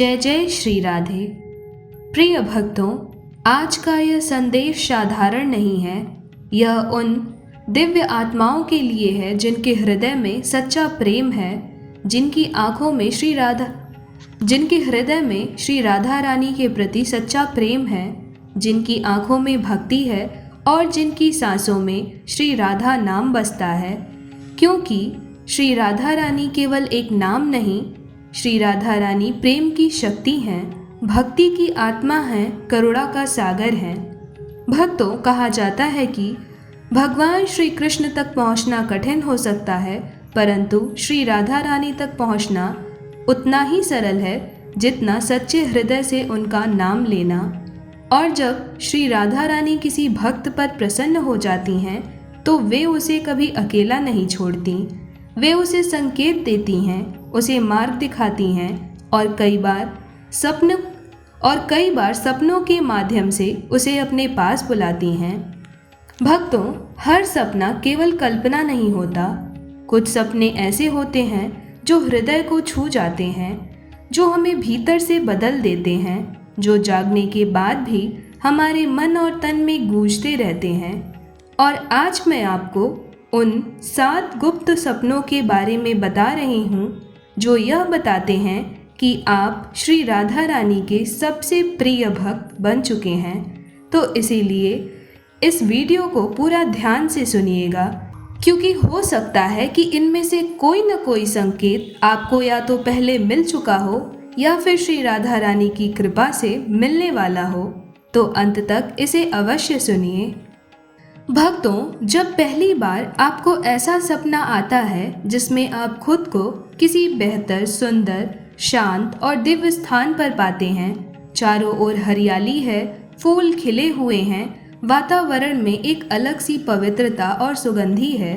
जय जय श्री राधे। प्रिय भक्तों, आज का यह संदेश साधारण नहीं है। यह उन दिव्य आत्माओं के लिए है जिनके हृदय में सच्चा प्रेम है, जिनकी आंखों में जिनके हृदय में श्री राधा रानी के प्रति सच्चा प्रेम है, जिनकी आंखों में भक्ति है और जिनकी सांसों में श्री राधा नाम बसता है। क्योंकि श्री राधा रानी केवल एक नाम नहीं, श्री राधा रानी प्रेम की शक्ति हैं, भक्ति की आत्मा हैं, करुणा का सागर हैं। भक्तों, कहा जाता है कि भगवान श्री कृष्ण तक पहुंचना कठिन हो सकता है, परंतु श्री राधा रानी तक पहुंचना उतना ही सरल है जितना सच्चे हृदय से उनका नाम लेना। और जब श्री राधा रानी किसी भक्त पर प्रसन्न हो जाती हैं तो वे उसे कभी अकेला नहीं छोड़ती। वे उसे संकेत देती हैं, उसे मार्ग दिखाती हैं और कई बार सपनों के माध्यम से उसे अपने पास बुलाती हैं। भक्तों, हर सपना केवल कल्पना नहीं होता। कुछ सपने ऐसे होते हैं जो हृदय को छू जाते हैं, जो हमें भीतर से बदल देते हैं, जो जागने के बाद भी हमारे मन और तन में गूंजते रहते हैं। और आज मैं आपको उन 7 गुप्त सपनों के बारे में बता रही हूँ जो यह बताते हैं कि आप श्री राधा रानी के सबसे प्रिय भक्त बन चुके हैं। तो इसीलिए इस वीडियो को पूरा ध्यान से सुनिएगा, क्योंकि हो सकता है कि इनमें से कोई न कोई संकेत आपको या तो पहले मिल चुका हो या फिर श्री राधा रानी की कृपा से मिलने वाला हो। तो अंत तक इसे अवश्य सुनिए। भक्तों, जब पहली बार आपको ऐसा सपना आता है जिसमें आप खुद को किसी बेहतर, सुंदर, शांत और दिव्य स्थान पर पाते हैं, चारों ओर हरियाली है, फूल खिले हुए हैं, वातावरण में एक अलग सी पवित्रता और सुगंधी है,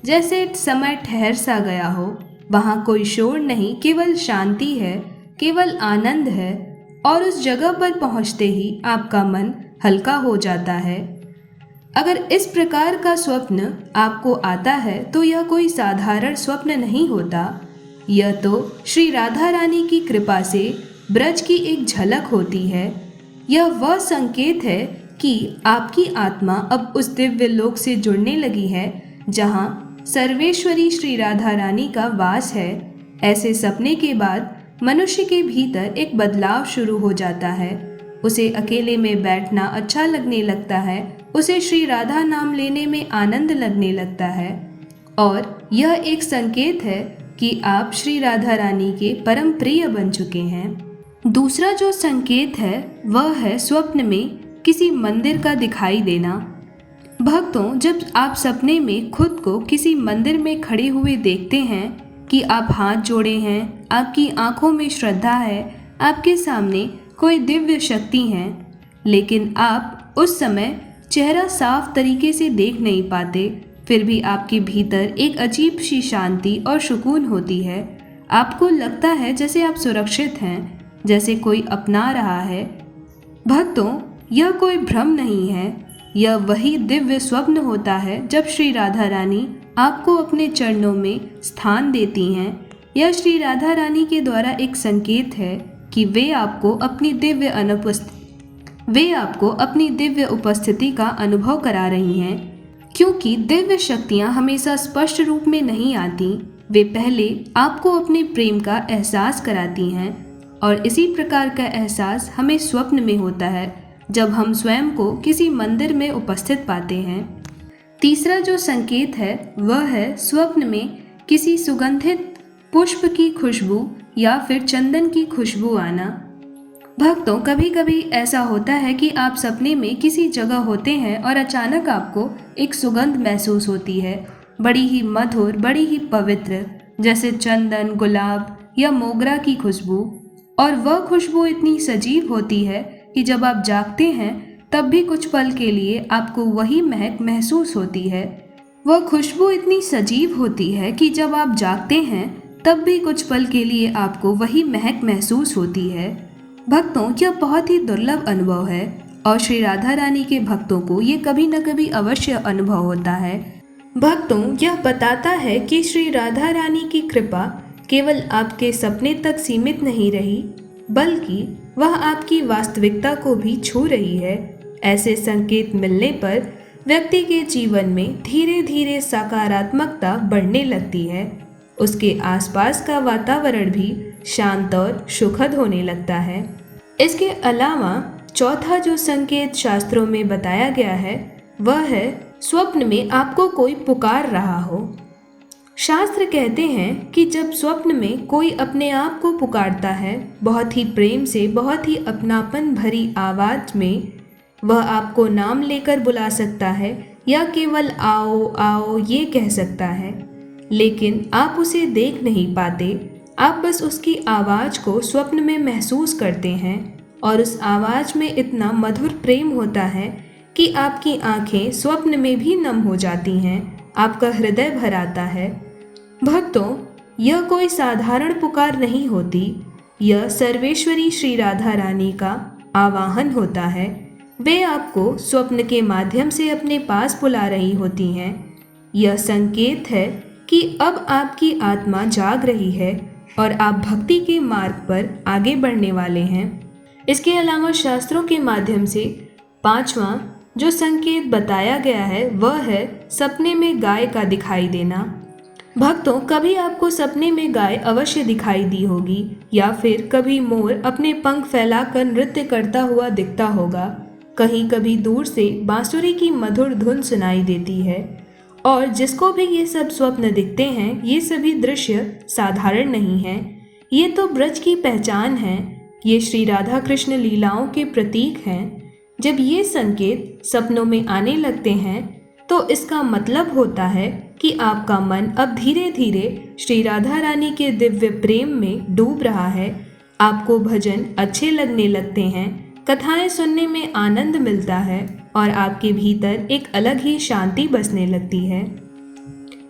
जैसे समय ठहर सा गया हो। वहाँ कोई शोर नहीं, केवल शांति है, केवल आनंद है। और उस जगह पर पहुँचते ही आपका मन हल्का हो जाता है। अगर इस प्रकार का स्वप्न आपको आता है तो यह कोई साधारण स्वप्न नहीं होता। यह तो श्री राधा रानी की कृपा से ब्रज की एक झलक होती है। यह वह संकेत है कि आपकी आत्मा अब उस दिव्य लोक से जुड़ने लगी है जहाँ सर्वेश्वरी श्री राधा रानी का वास है। ऐसे सपने के बाद मनुष्य के भीतर एक बदलाव शुरू हो जाता है। उसे अकेले में बैठना अच्छा लगने लगता है, उसे श्री राधा नाम लेने में आनंद लगने लगता है। और यह एक संकेत है कि आप श्री राधा रानी के परम प्रिय बन चुके हैं। दूसरा जो संकेत है वह है स्वप्न में किसी मंदिर का दिखाई देना। भक्तों, जब आप सपने में खुद को किसी मंदिर में खड़े हुए देखते हैं कि आप हाथ जोड़े हैं, आपकी आंखों में श्रद्धा है, आपके सामने कोई दिव्य शक्ति है, लेकिन आप उस समय चेहरा साफ तरीके से देख नहीं पाते, फिर भी आपके भीतर एक अजीब सी शांति और सुकून होती है। आपको लगता है जैसे आप सुरक्षित हैं, जैसे कोई अपना रहा है। भक्तों, यह कोई भ्रम नहीं है, यह वही दिव्य स्वप्न होता है जब श्री राधा रानी आपको अपने चरणों में स्थान देती हैं। यह श्री राधा रानी के द्वारा एक संकेत है कि वे आपको अपनी दिव्य उपस्थिति का अनुभव करा रही हैं। क्योंकि दिव्य शक्तियाँ हमेशा स्पष्ट रूप में नहीं आती, वे पहले आपको अपने प्रेम का एहसास कराती हैं। और इसी प्रकार का एहसास हमें स्वप्न में होता है जब हम स्वयं को किसी मंदिर में उपस्थित पाते हैं। तीसरा जो संकेत है वह है स्वप्न में किसी सुगंधित पुष्प की खुशबू या फिर चंदन की खुशबू आना। भक्तों, कभी कभी ऐसा होता है कि आप सपने में किसी जगह होते हैं और अचानक आपको एक सुगंध महसूस होती है, बड़ी ही मधुर, बड़ी ही पवित्र, जैसे चंदन, गुलाब या मोगरा की खुशबू। और वह खुशबू इतनी सजीव होती है कि जब आप जागते हैं तब भी कुछ पल के लिए आपको वही महक महसूस होती है। वह खुशबू इतनी सजीव होती है कि जब आप जागते हैं तब भी कुछ पल के लिए आपको वही महक महसूस होती है। भक्तों, यह बहुत ही दुर्लभ अनुभव है और श्री राधा रानी के भक्तों को ये कभी न कभी अवश्य अनुभव होता है। भक्तों, यह बताता है कि श्री राधा रानी की कृपा केवल आपके सपने तक सीमित नहीं रही, बल्कि वह आपकी वास्तविकता को भी छू रही है। ऐसे संकेत मिलने पर व्यक्ति के जीवन में धीरे धीरे सकारात्मकता बढ़ने लगती है। उसके आसपास का वातावरण भी शांत और सुखद होने लगता है। इसके अलावा चौथा जो संकेत शास्त्रों में बताया गया है वह है स्वप्न में आपको कोई पुकार रहा हो। शास्त्र कहते हैं कि जब स्वप्न में कोई अपने आप को पुकारता है, बहुत ही प्रेम से, बहुत ही अपनापन भरी आवाज में, वह आपको नाम लेकर बुला सकता है या केवल आओ आओ ये कह सकता है, लेकिन आप उसे देख नहीं पाते। आप बस उसकी आवाज को स्वप्न में महसूस करते हैं और उस आवाज में इतना मधुर प्रेम होता है कि आपकी आंखें स्वप्न में भी नम हो जाती हैं, आपका हृदय भर आता है। भक्तों, यह कोई साधारण पुकार नहीं होती, यह सर्वेश्वरी श्री राधा रानी का आवाहन होता है। वे आपको स्वप्न के माध्यम से अपने पास बुला रही होती हैं। यह संकेत है कि अब आपकी आत्मा जाग रही है और आप भक्ति के मार्ग पर आगे बढ़ने वाले हैं। इसके अलावा शास्त्रों के माध्यम से पांचवा जो संकेत बताया गया है वह है सपने में गाय का दिखाई देना। भक्तों, कभी आपको सपने में गाय अवश्य दिखाई दी होगी या फिर कभी मोर अपने पंख फैलाकर नृत्य करता हुआ दिखता होगा। कहीं कभी दूर से बांसुरी की मधुर धुन सुनाई देती है। और जिसको भी ये सब स्वप्न दिखते हैं, ये सभी दृश्य साधारण नहीं हैं। ये तो ब्रज की पहचान है, ये श्री राधा कृष्ण लीलाओं के प्रतीक हैं। जब ये संकेत सपनों में आने लगते हैं तो इसका मतलब होता है कि आपका मन अब धीरे धीरे श्री राधा रानी के दिव्य प्रेम में डूब रहा है। आपको भजन अच्छे लगने लगते हैं, कथाएं सुनने में आनंद मिलता है और आपके भीतर एक अलग ही शांति बसने लगती है।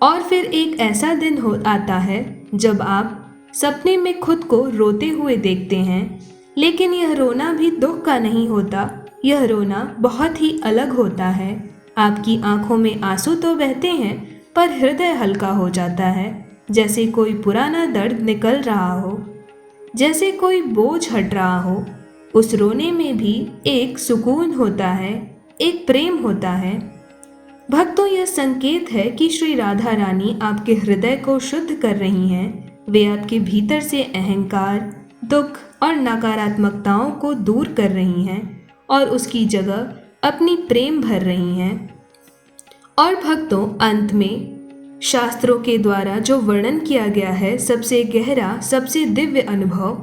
और फिर एक ऐसा दिन आता है जब आप सपने में खुद को रोते हुए देखते हैं, लेकिन यह रोना भी दुख का नहीं होता, यह रोना बहुत ही अलग होता है। आपकी आंखों में आंसू तो बहते हैं पर हृदय हल्का हो जाता है, जैसे कोई पुराना दर्द निकल रहा हो, जैसे कोई बोझ हट रहा हो। उस रोने में भी एक सुकून होता है, एक प्रेम होता है। भक्तों, यह संकेत है कि श्री राधा रानी आपके हृदय को शुद्ध कर रही हैं। वे आपके भीतर से अहंकार, दुख और नकारात्मकताओं को दूर कर रही हैं और उसकी जगह अपनी प्रेम भर रही हैं। और भक्तों, अंत में शास्त्रों के द्वारा जो वर्णन किया गया है सबसे गहरा, सबसे दिव्य अनुभव,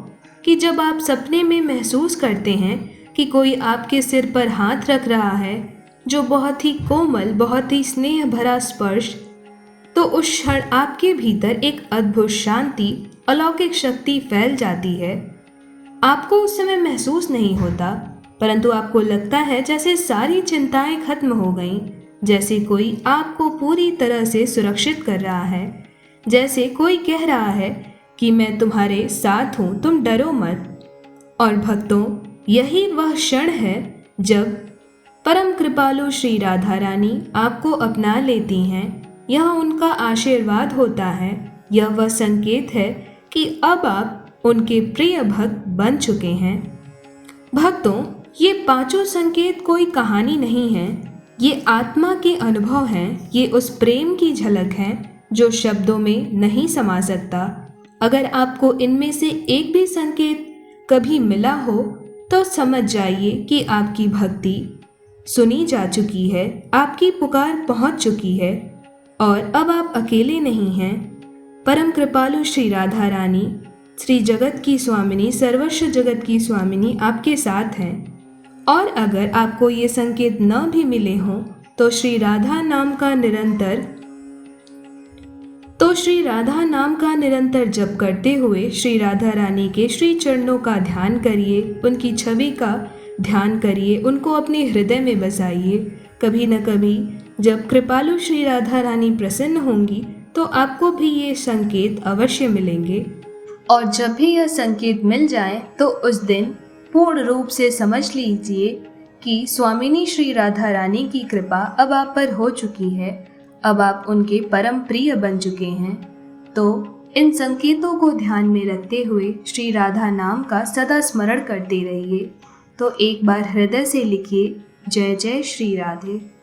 कि जब आप सपने में महसूस करते हैं कि कोई आपके सिर पर हाथ रख रहा है, जो बहुत ही कोमल, बहुत ही स्नेह भरा स्पर्श, तो उस क्षण आपके भीतर एक अद्भुत शांति, अलौकिक शक्ति फैल जाती है। आपको उस समय महसूस नहीं होता, परंतु आपको लगता है जैसे सारी चिंताएं खत्म हो गईं, जैसे कोई आपको पूरी तरह से सुरक्षित कर रहा है, जैसे कोई कह रहा है कि मैं तुम्हारे साथ हूँ, तुम डरो मत। और भक्तों, यही वह क्षण है जब परम कृपालु श्री राधा रानी आपको अपना लेती हैं। यह उनका आशीर्वाद होता है। यह वह संकेत है कि अब आप उनके प्रिय भक्त बन चुके हैं। भक्तों, ये पांचों संकेत कोई कहानी नहीं है, ये आत्मा के अनुभव हैं। ये उस प्रेम की झलक है जो शब्दों में नहीं समा सकता। अगर आपको इनमें से एक भी संकेत कभी मिला हो तो समझ जाइए कि आपकी भक्ति सुनी जा चुकी है, आपकी पुकार पहुंच चुकी है और अब आप अकेले नहीं हैं। परम कृपालु श्री राधा रानी, श्री जगत की स्वामिनी, सर्वस्व जगत की स्वामिनी आपके साथ हैं। और अगर आपको ये संकेत न भी मिले हों तो श्री राधा नाम का निरंतर जप करते हुए श्री राधा रानी के श्री चरणों का ध्यान करिए, उनकी छवि का ध्यान करिए, उनको अपने हृदय में बसाइए। कभी न कभी जब कृपालु श्री राधा रानी प्रसन्न होंगी तो आपको भी ये संकेत अवश्य मिलेंगे। और जब भी यह संकेत मिल जाए तो उस दिन पूर्ण रूप से समझ लीजिए कि स्वामिनी श्री राधा रानी की कृपा अब आप पर हो चुकी है, अब आप उनके परम प्रिय बन चुके हैं। तो इन संकेतों को ध्यान में रखते हुए श्री राधा नाम का सदा स्मरण करते रहिए। तो एक बार हृदय से लिखिए, जय जय श्री राधे।